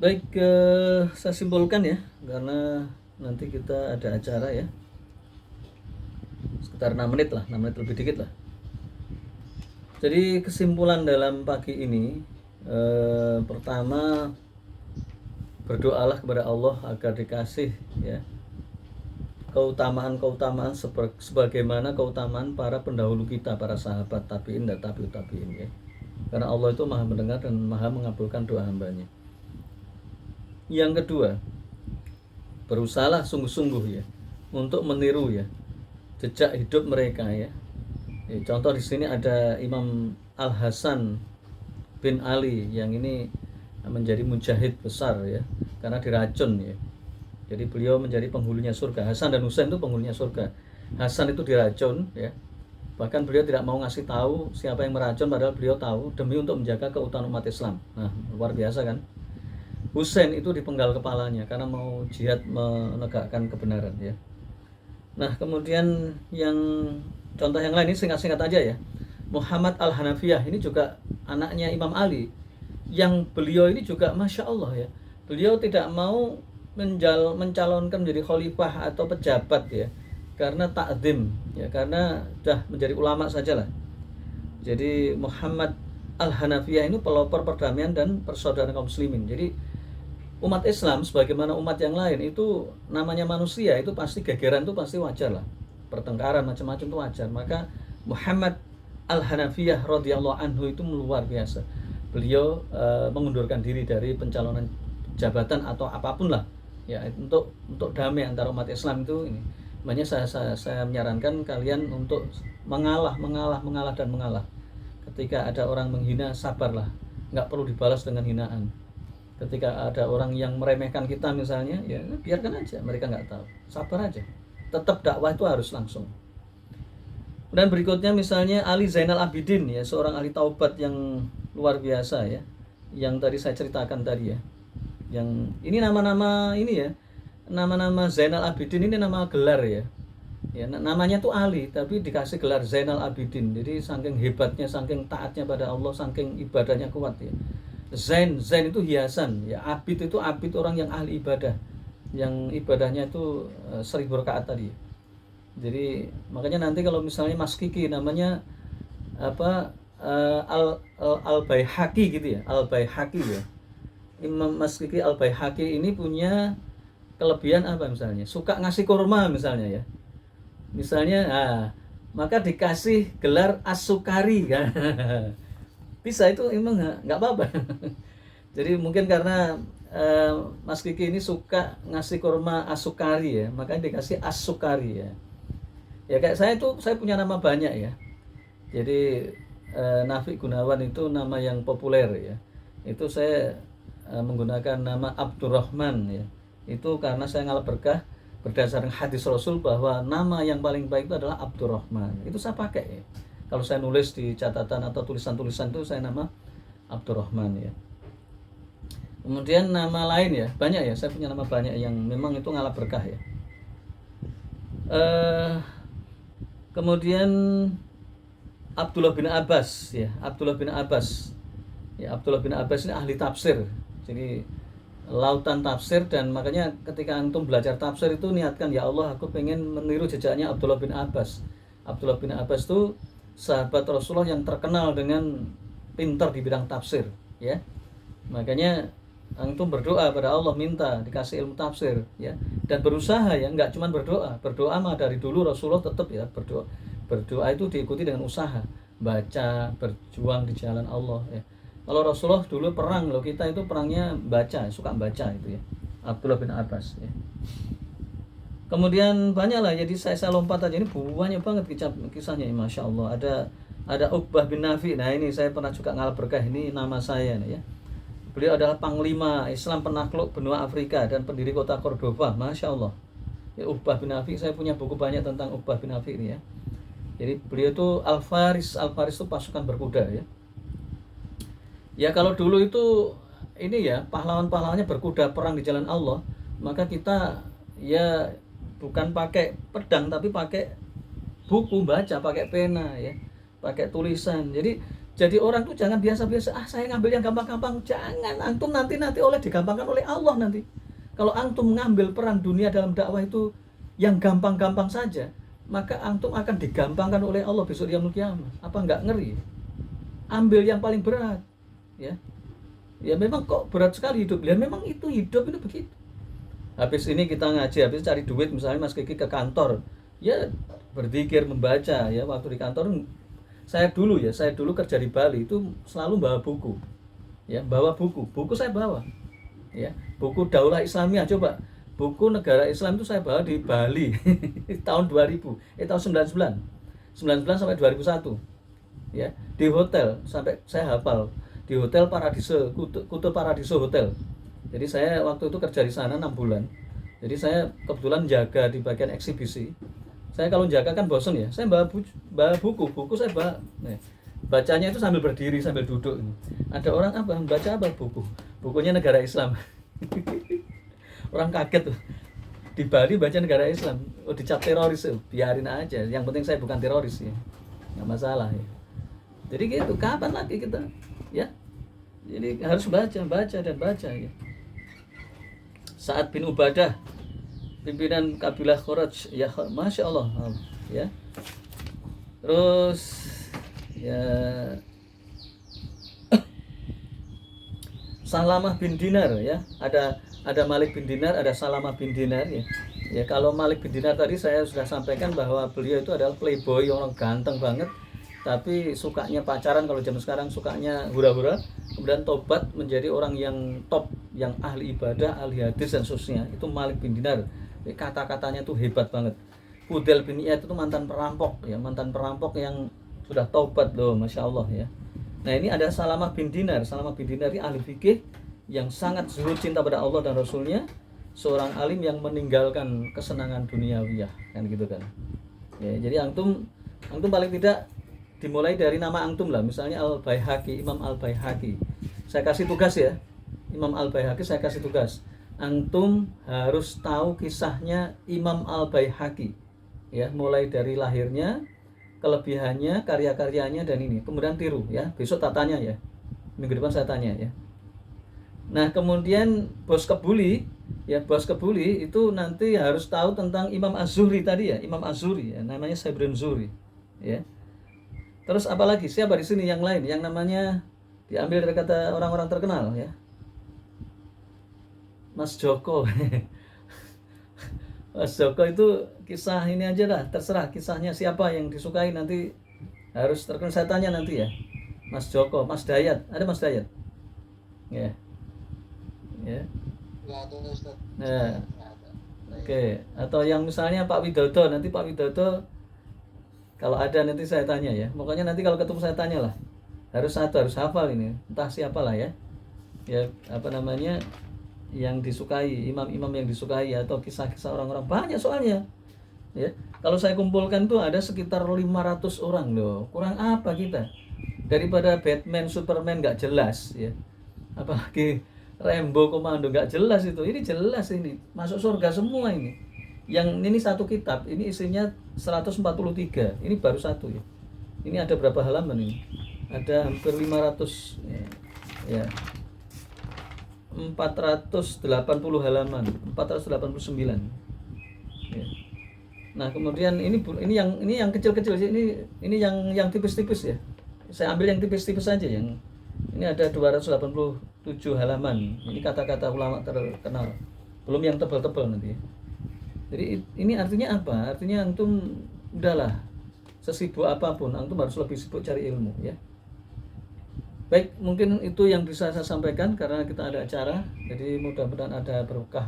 Baik, saya simpulkan ya, karena nanti kita ada acara ya, sekitar 6 menit lah, 6 menit lebih dikit lah. Jadi kesimpulan dalam pagi ini, pertama, berdoalah kepada Allah agar dikasih ya keutamaan-keutamaan sebagaimana keutamaan para pendahulu kita, para sahabat tabi'in dan tabi'ut tabi'in ya. Karena Allah itu maha mendengar dan maha mengabulkan doa hambanya. Yang kedua, berusahalah sungguh-sungguh ya untuk meniru ya jejak hidup mereka ya. Contoh di sini ada Imam Al Hasan bin Ali yang ini menjadi mujahid besar ya, karena diracun ya. Jadi beliau menjadi penghulunya surga. Hasan dan Husain itu penghulunya surga. Hasan itu diracun ya. Bahkan beliau tidak mau ngasih tahu siapa yang meracun, padahal beliau tahu demi untuk menjaga keutuhan umat Islam. Nah, luar biasa kan? Husain itu dipenggal kepalanya karena mau jihad menegakkan kebenaran ya. Nah, kemudian yang contoh yang lain ini singkat-singkat aja ya. Muhammad Al-Hanafiyah ini juga anaknya Imam Ali, yang beliau ini juga Masya Allah ya, beliau tidak mau mencalonkan menjadi khalifah atau pejabat ya, karena takdim ya, karena sudah menjadi ulama sajalah. Jadi Muhammad Al-Hanafiyah ini pelopor perdamaian dan persaudaraan kaum muslimin. Jadi umat Islam sebagaimana umat yang lain itu namanya manusia, itu pasti gegeran, itu pasti wajar lah, pertengkaran macam-macam itu wajar. Maka Muhammad Al-Hanafiyah radhiyallahu anhu itu luar biasa. Beliau mengundurkan diri dari pencalonan jabatan atau apapun lah ya, untuk damai antara umat Islam itu ini. Makanya saya menyarankan kalian untuk mengalah dan mengalah. Ketika ada orang menghina, sabarlah, nggak perlu dibalas dengan hinaan. Ketika ada orang yang meremehkan kita misalnya, ya biarkan aja, mereka nggak tahu, sabar aja. Tetap dakwah itu harus langsung. Dan berikutnya misalnya Ali Zainal Abidin ya, seorang ahli taubat yang luar biasa ya, yang tadi saya ceritakan tadi ya. Yang ini nama-nama ini ya, nama-nama Zainal Abidin ini nama gelar ya. Ya, namanya tuh Ali tapi dikasih gelar Zainal Abidin. Jadi saking hebatnya, saking taatnya pada Allah, saking ibadahnya kuat ya. Zain itu hiasan ya, abid itu abid, orang yang ahli ibadah, yang ibadahnya itu 1000 rakaat tadi. Jadi makanya nanti kalau misalnya Mas Kiki namanya apa, Al Baihaqi gitu ya, Al Baihaqi ya. Imam Mas Kiki Al Baihaqi ini punya kelebihan apa misalnya? Suka ngasih kurma misalnya ya. Misalnya, maka dikasih gelar As-Sukari kan. Bisa, itu emang nggak apa-apa. Jadi mungkin karena Mas Kiki ini suka ngasih kurma As-Sukari ya, makanya dikasih As-Sukari ya. Ya kayak saya tuh, saya punya nama banyak ya. Jadi Nafi Gunawan itu nama yang populer ya. Itu saya menggunakan nama Abdurrahman ya. Itu karena saya ngalap berkah berdasarkan hadis Rasul bahwa nama yang paling baik itu adalah Abdurrahman. Itu saya pakai ya. Kalau saya nulis di catatan atau tulisan-tulisan itu saya nama Abdurrahman ya. Kemudian nama lain ya, banyak ya, saya punya nama banyak yang memang itu ngalap berkah ya. Kemudian Abdullah bin Abbas ya, Abdullah bin Abbas. Ya, Abdullah bin Abbas ini ahli tafsir. Jadi lautan tafsir, dan makanya ketika antum belajar tafsir itu niatkan, ya Allah aku pengen meniru jejaknya Abdullah bin Abbas. Abdullah bin Abbas itu sahabat Rasulullah yang terkenal dengan pintar di bidang tafsir ya. Makanya antum berdoa pada Allah, minta dikasih ilmu tafsir ya, dan berusaha ya, nggak cuma berdoa mah dari dulu Rasulullah tetap ya berdoa itu diikuti dengan usaha, baca, berjuang di jalan Allah ya. Kalau Rasulullah dulu perang loh, kita itu perangnya baca, suka baca itu ya, Abdullah bin Abbas ya. Kemudian banyak lah, jadi saya lompat aja, ini banyak banget kisahnya, Masya Allah. Ada Uqbah bin Nafi. Nah ini saya pernah juga ngalap berkah, ini nama saya nih ya. Beliau adalah panglima Islam penakluk benua Afrika dan pendiri kota Cordoba, Masya Allah ya. Uqbah bin Nafi, saya punya buku banyak tentang Uqbah bin Nafi ini ya. Jadi beliau itu Al-Faris itu pasukan berkuda ya. Ya kalau dulu itu ini ya, pahlawan-pahlawannya berkuda perang di jalan Allah, maka kita ya bukan pakai pedang tapi pakai buku baca, pakai pena ya, pakai tulisan. Jadi Jadi orang tuh jangan biasa-biasa, saya ngambil yang gampang-gampang. Jangan, antum nanti oleh digampangkan oleh Allah nanti. Kalau antum mengambil peran dunia dalam dakwah itu yang gampang-gampang saja, maka antum akan digampangkan oleh Allah besok yaumul kiamah. Apa enggak ngeri? Ambil yang paling berat, ya. Ya memang kok berat sekali hidup. Ya memang itu hidup itu begitu. Habis ini kita ngaji, habis cari duit, misalnya Mas Kiki ke kantor, ya berzikir, membaca, ya waktu di kantor. Saya dulu kerja di Bali itu selalu bawa buku, ya bawa buku saya bawa, ya buku Daulah Islamiyah. Coba buku negara Islam itu saya bawa di Bali tahun 2000, tahun 99 sampai 2001, ya di hotel sampai saya hafal di Hotel Paradiso, Kuto Paradiso Hotel. Jadi saya waktu itu kerja di sana 6 bulan. Jadi saya kebetulan jaga di bagian eksibisi. Saya kalau jaga kan bosen ya, saya bawa buku saya bawa. Nah, bacanya itu sambil berdiri, sambil duduk. Ada orang baca apa bukunya negara Islam. Orang kaget tuh, di Bali baca negara Islam, dicap teroris, biarin aja, yang penting saya bukan teroris ya, nggak masalah ya. Jadi gitu, kapan lagi kita ya, jadi harus baca ya. Sa'ad bin Ubadah, pimpinan kabilah Khoraj, ya Masya Allah, ya. Terus ya Salamah bin Dinar, ya, ada Malik bin Dinar, ada Salamah bin Dinar, ya. Ya kalau Malik bin Dinar tadi saya sudah sampaikan bahwa beliau itu adalah playboy, orang ganteng banget, tapi sukanya pacaran. Kalau zaman sekarang sukanya hura-hura, kemudian tobat menjadi orang yang top, yang ahli ibadah, ahli hadis dan seterusnya. Itu Malik bin Dinar. Kata-katanya tuh hebat banget. Fudel bin Iyad itu mantan perampok, ya, mantan perampok yang sudah taubat loh, Masya Allah ya. Nah ini ada Salamah bin Dinar. Salamah bin Dinar ini ahli fikih yang sangat zuhud, cinta pada Allah dan Rasulnya, seorang alim yang meninggalkan kesenangan duniawiyah, kan gitu kan. Ya, jadi antum paling tidak dimulai dari nama antum lah. Misalnya Al-Baihaqi, Imam Al-Baihaqi. Saya kasih tugas ya, Imam Al-Baihaqi saya kasih tugas. Antum harus tahu kisahnya Imam Al-Baihaqi, ya, mulai dari lahirnya, kelebihannya, karya-karyanya, dan ini. Kemudian tiru ya. Besok tak tanya ya. Minggu depan saya tanya ya. Nah, kemudian bos kebuli itu nanti harus tahu tentang Imam Az-Zuhri tadi ya, Imam Az-Zuhri ya, namanya Sabrun Zuhri, ya. Terus apalagi siapa di sini yang lain yang namanya diambil dari kata orang-orang terkenal ya? Mas Joko. Mas Joko itu kisah ini aja dah, terserah kisahnya siapa yang disukai nanti harus terkenal. Saya tanya nanti ya. Mas Joko, Mas Dayat, ada Mas Dayat? Ya. Ya. Nah, oke. Atau yang misalnya Pak Widodo, nanti Pak Widodo kalau ada nanti saya tanya ya. Pokoknya nanti kalau ketemu saya tanya lah. Harus hafal ini. Entah siapalah ya. Ya, apa namanya? Yang disukai, imam-imam yang disukai, atau kisah-kisah orang-orang, banyak soalnya ya. Kalau saya kumpulkan tuh ada sekitar 500 orang loh. Kurang apa kita? Daripada Batman, Superman nggak jelas ya, apalagi Rambo Komando nggak jelas itu. Ini jelas, ini masuk surga semua ini. Yang ini satu kitab, ini isinya 143. Ini baru satu ya. Ini ada berapa halaman ini? Ada hampir 500 ya. 480 halaman, 489. Ya. Nah, kemudian ini yang kecil-kecil, ini yang tipis-tipis ya. Saya ambil yang tipis-tipis saja, yang ini ada 287 halaman. Ini kata-kata ulama terkenal. Belum yang tebal-tebal nanti. Jadi ini artinya apa? Artinya antum udahlah, sesibuk apapun antum harus lebih sibuk cari ilmu ya. Baik, mungkin itu yang bisa saya sampaikan karena kita ada acara. Jadi mudah-mudahan ada berkah